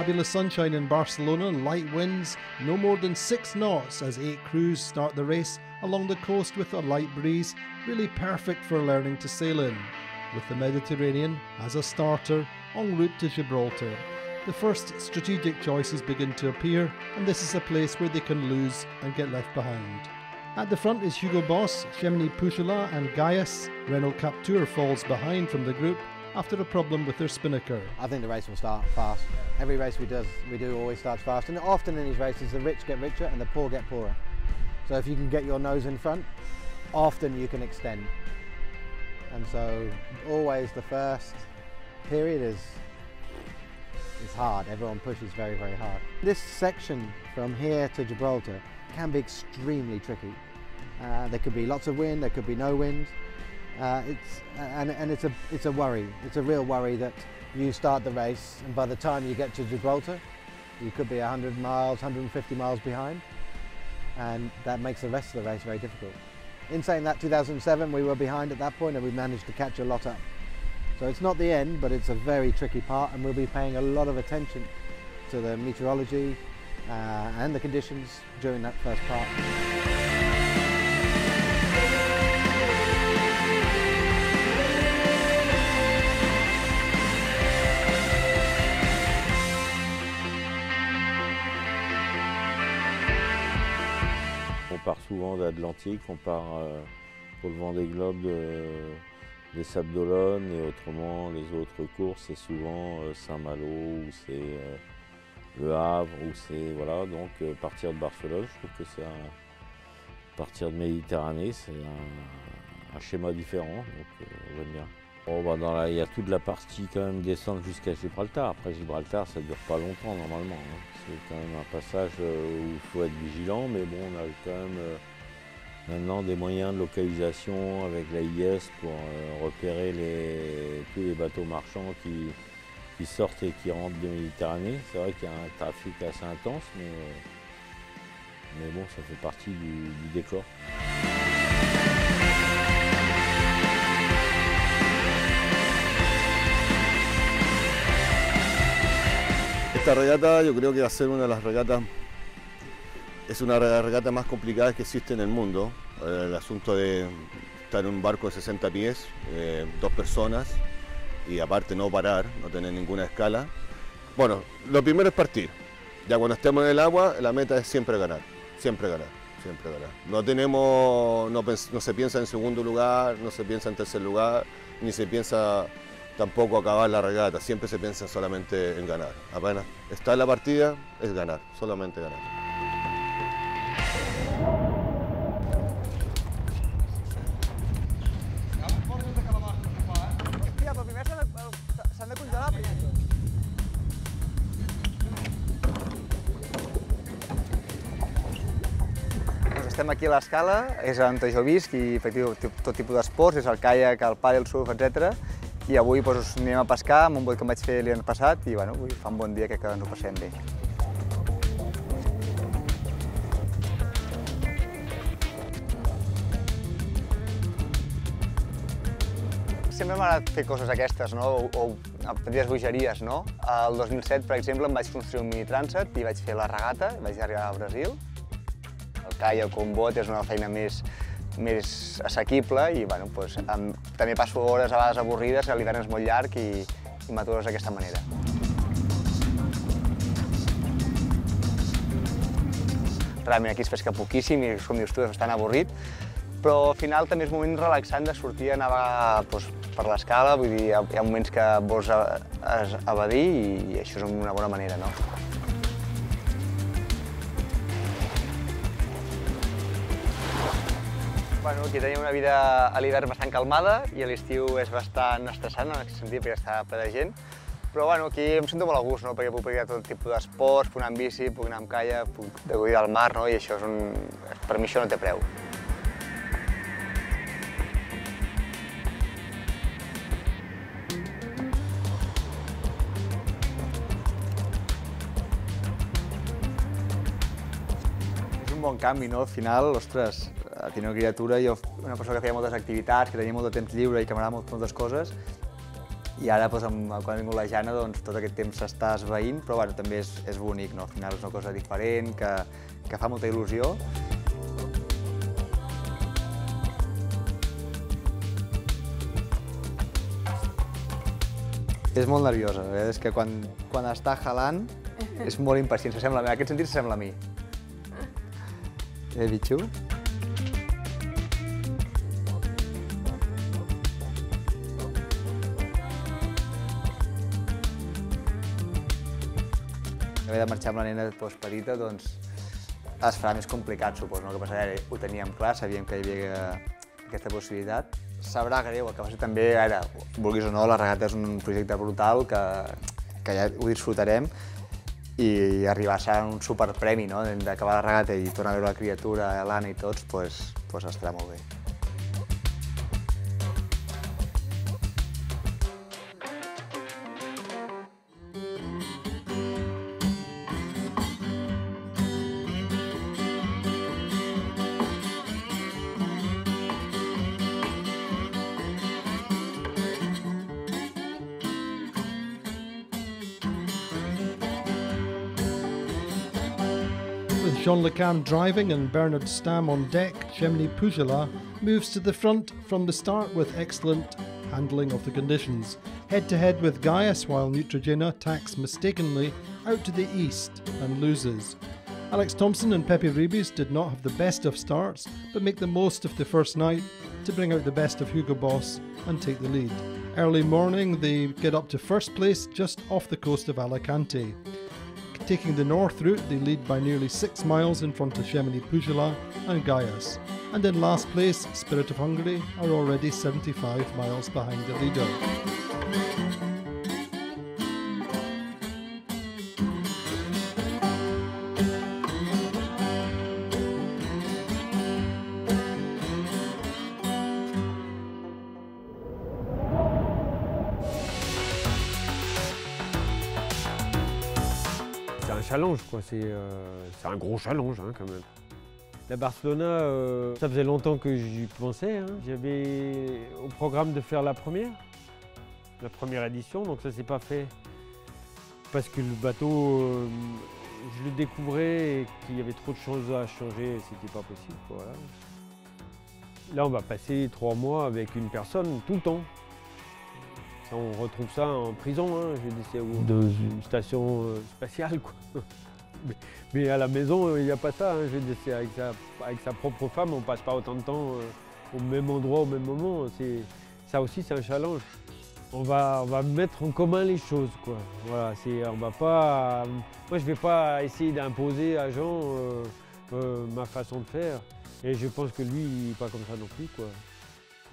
Fabulous sunshine in Barcelona and light winds, no more than 6 knots as 8 crews start the race along the coast with a light breeze, really perfect for learning to sail in, with the Mediterranean as a starter en route to Gibraltar. The first strategic choices begin to appear, and this is a place where they can lose and get left behind. At the front is Hugo Boss, Chemney Puchala and Gaius. Renault Captur falls behind from the group after a problem with their spinnaker. I think the race will start fast. Every race we do always starts fast, and often in these races the rich get richer and the poor get poorer. So if you can get your nose in front, often you can extend. And so always the first period is hard. Everyone pushes very, very hard. This section from here to Gibraltar can be extremely tricky. There could be lots of wind, there could be no wind. It's a worry. It's a real worry that you start the race and by the time you get to Gibraltar, you could be 100 miles, 150 miles behind, and that makes the rest of the race very difficult. In saying that, 2007 we were behind at that point and we managed to catch a lot up. So it's not the end, but it's a very tricky part, and we'll be paying a lot of attention to the meteorology and the conditions during that first part. On part souvent d'Atlantique, on part pour le Vendée Globe des Sables d'Olonne, et autrement les autres courses c'est souvent Saint-Malo ou c'est Le Havre ou c'est voilà, donc partir de Barcelone, je trouve que c'est partir de Méditerranée, c'est un schéma différent, donc j'aime bien. Bon, bah il y a toute la partie quand même descente jusqu'à Gibraltar. Après Gibraltar ça ne dure pas longtemps normalement, hein. C'est quand même un passage où il faut être vigilant, mais bon, on a quand même maintenant des moyens de localisation avec l'AIS pour repérer tous les bateaux marchands qui sortent et qui rentrent de Méditerranée. C'est vrai qu'il y a un trafic assez intense, mais bon, ça fait partie du décor. Esta regata yo creo que va a ser una de las regatas, es una de las regatas más complicadas que existe en el mundo. El asunto de estar en un barco de 60 pies, 2 personas y aparte no parar, no tener ninguna escala. Bueno, lo primero es partir. Ya cuando estemos en el agua, la meta es siempre ganar, siempre ganar, siempre ganar. No se piensa en segundo lugar, no se piensa en tercer lugar, ni se piensa tampoco acabar la regata, siempre se piensa solamente en ganar. Apenas está en la partida, es ganar, solamente ganar. Estem aquí a l'escala, és on jo visc i practico tot tipus d'esports, és el caiac, el pàdel, el surf, etc. I avui doncs, anem a pescar amb un bot que em vaig fer l'any passat i bueno, avui fa un bon dia que ens ho passem bé. Sempre m'ha agradat fer coses aquestes, no? o petites bogeries. No? El 2007, per exemple, em vaig construir un mini trànsit i vaig fer la regata, vaig arribar a Brasil. El caiac o un bot és una feina més assequible i bueno, doncs, també passo hores a vegades avorrides, l'hivern és molt llarg i m'atures d'aquesta manera. Realment aquí es pesca poquíssim i com dius tu, és bastant avorrit, però al final també és un moment relaxant de sortir a navegar per l'escala, vull dir, hi ha moments que vols evadir i això és una bona manera, no? Bueno, aquí tenim una vida a l'hivern bastant calmada i a l'estiu és bastant estressant, en aquest sentit, perquè està ple de gent. Però bueno, aquí em sento molt a gust, no? Perquè puc practicar tot tipus d'esports, puc anar amb bici, puc anar amb caiac, puc gaudir del mar, no? I això per mi això no té preu. És un bon canvi, no? Al final, ostres, tenir una criatura, jo una persona que feia moltes activitats, que tenia molt de temps lliure i que m'agrada moltes coses, I ara, quan ha vingut la Jana, doncs, tot aquest temps s'està esvaint, però bueno, també és bonic, no? Al final és una cosa diferent, que fa molta il·lusió. És molt nerviosa, la veritat és que quan està jalant és molt impacient, en aquest sentit s'assembla a mi. Bitxu? Haver de marxar amb la nena petita, doncs es farà més complicat, suposo. El que passa que ho teníem clar, sabíem que hi havia aquesta possibilitat. Sabrà greu, el que passa també, ara, vulguis o no, la regata és un projecte brutal que ja ho disfrutarem i arribar a ser un superpremi, no? D'acabar la regata i tornar a veure la criatura, l'Anna i tots, doncs estarà molt bé. With Jean Le Cam driving and Bernard Stamm on deck, Chemney Poujala moves to the front from the start with excellent handling of the conditions. Head-to-head with Gaius, while Neutrogena tacks mistakenly out to the east and loses. Alex Thompson and Pepe Ribes did not have the best of starts, but make the most of the first night to bring out the best of Hugo Boss and take the lead. Early morning they get up to first place just off the coast of Alicante. Taking the north route, they lead by nearly 6 miles in front of Chemney Poujala and Gaius. And in last place, Spirit of Hungary are already 75 miles behind the leader. C'est un challenge, quoi. C'est un gros challenge, hein, quand même. La Barcelona, ça faisait longtemps que j'y pensais, hein. J'avais au programme de faire la première édition, donc ça s'est pas fait parce que le bateau, je le découvrais et qu'il y avait trop de choses à changer, c'était pas possible, quoi, voilà. Là, on va passer 3 mois avec une personne tout le temps. Ça, on retrouve ça en prison, hein, je dis, ou dans une station spatiale, quoi. Mais à la maison, il n'y a pas ça, hein, je dis, c'est avec sa propre femme, on ne passe pas autant de temps au même endroit, au même moment. Ça aussi, c'est un challenge. On va mettre en commun les choses, quoi. Voilà, on va pas, moi, je ne vais pas essayer d'imposer à Jean ma façon de faire. Et je pense que lui, il n'est pas comme ça non plus, quoi.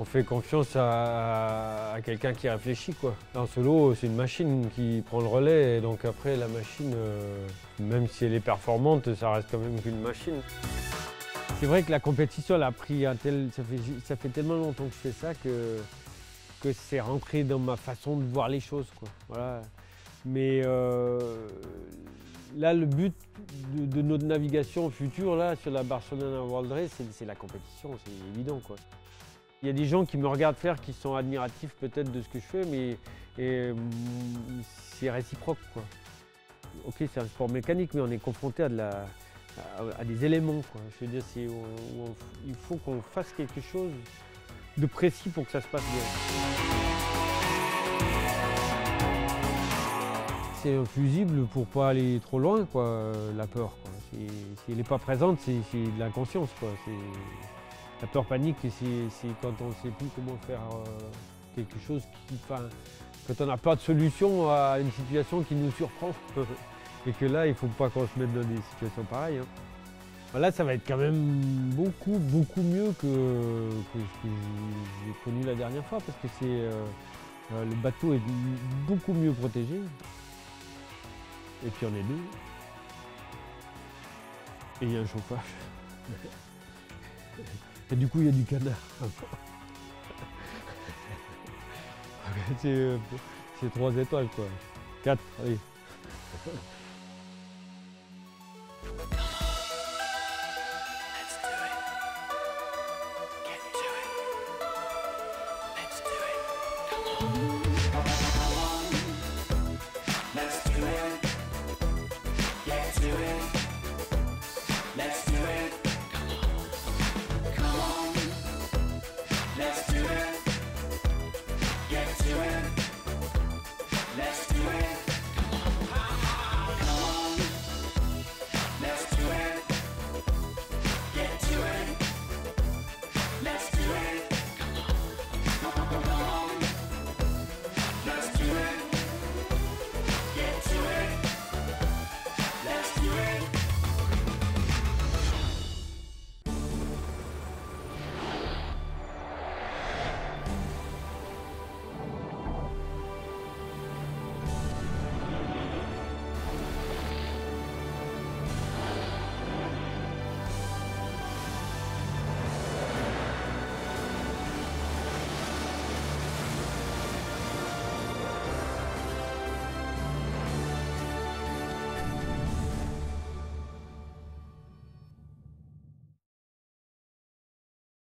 On fait confiance à quelqu'un qui réfléchit, quoi. En solo, c'est une machine qui prend le relais, et donc après, la machine, même si elle est performante, ça reste quand même qu'une machine. C'est vrai que la compétition, elle a pris ça fait tellement longtemps que je fais ça que c'est rentré dans ma façon de voir les choses, quoi. Voilà. Mais là, le but de notre navigation future, là, sur la Barcelona World Race, c'est la compétition, c'est évident, quoi. Il y a des gens qui me regardent faire, qui sont admiratifs peut-être de ce que je fais, mais c'est réciproque, quoi. Ok, c'est un sport mécanique, mais on est confronté à des éléments, quoi. Je veux dire, il faut qu'on fasse quelque chose de précis pour que ça se passe bien. C'est infusible pour pas aller trop loin, quoi, la peur, quoi. Si elle n'est pas présente, c'est de l'inconscience, quoi. La peur panique, c'est quand on ne sait plus comment faire quelque chose quand on n'a pas de solution à une situation qui nous surprend. Et que là, il ne faut pas qu'on se mette dans des situations pareilles, hein. Là, ça va être quand même beaucoup mieux que ce que j'ai connu la dernière fois, parce que le bateau est beaucoup mieux protégé. Et puis on est deux. Et il y a un chauffage. Et du coup, il y a du canard. C'est 3 étoiles, quoi. 4, allez. Merci.